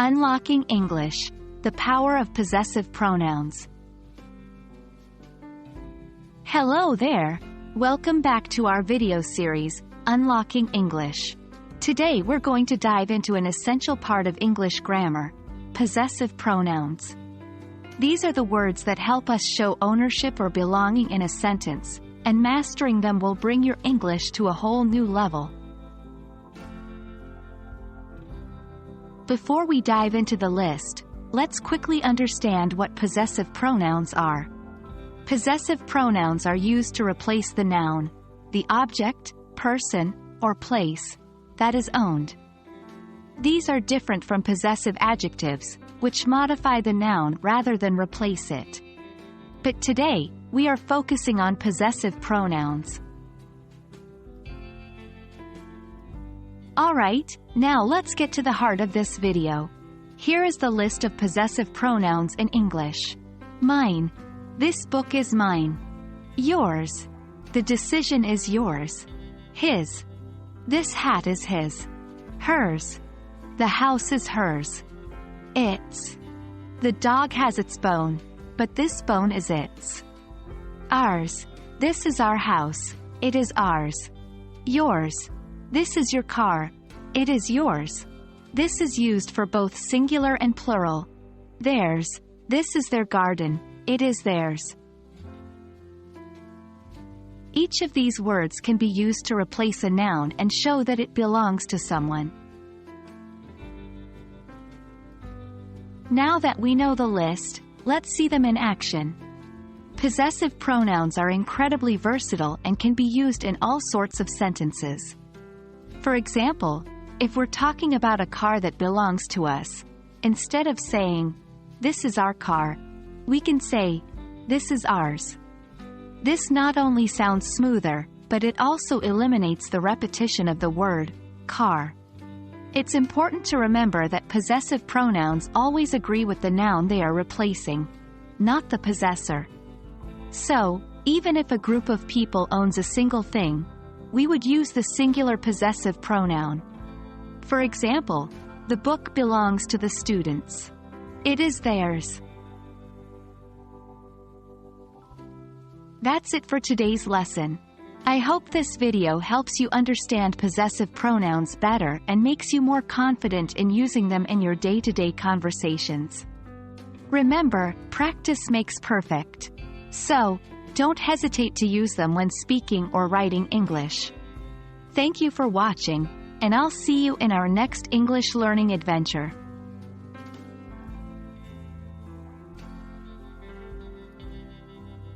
Unlocking English, the power of possessive pronouns. Hello there! Welcome back to our video series, Unlocking English. Today we're going to dive into an essential part of English grammar, possessive pronouns. These are the words that help us show ownership or belonging in a sentence, and mastering them will bring your English to a whole new level. Before we dive into the list, let's quickly understand what possessive pronouns are. Possessive pronouns are used to replace the noun, the object, person, or place, that is owned. These are different from possessive adjectives, which modify the noun rather than replace it. But today, we are focusing on possessive pronouns. Alright, now let's get to the heart of this video. Here is the list of possessive pronouns in English. Mine. This book is mine. Yours. The decision is yours. His. This hat is his. Hers. The house is hers. Its. The dog has its bone, but this bone is its. Ours. This is our house. It is ours. Yours. This is your car. It is yours. This is used for both singular and plural. Theirs. This is their garden. It is theirs. Each of these words can be used to replace a noun and show that it belongs to someone. Now that we know the list, let's see them in action. Possessive pronouns are incredibly versatile and can be used in all sorts of sentences. For example, if we're talking about a car that belongs to us, instead of saying, "This is our car," we can say, "This is ours." This not only sounds smoother, but it also eliminates the repetition of the word, car. It's important to remember that possessive pronouns always agree with the noun they are replacing, not the possessor. So, even if a group of people owns a single thing, we would use the singular possessive pronoun. For example, the book belongs to the students. It is theirs. That's it for today's lesson. I hope this video helps you understand possessive pronouns better and makes you more confident in using them in your day-to-day conversations. Remember, practice makes perfect. So, don't hesitate to use them when speaking or writing English. Thank you for watching, and I'll see you in our next English learning adventure.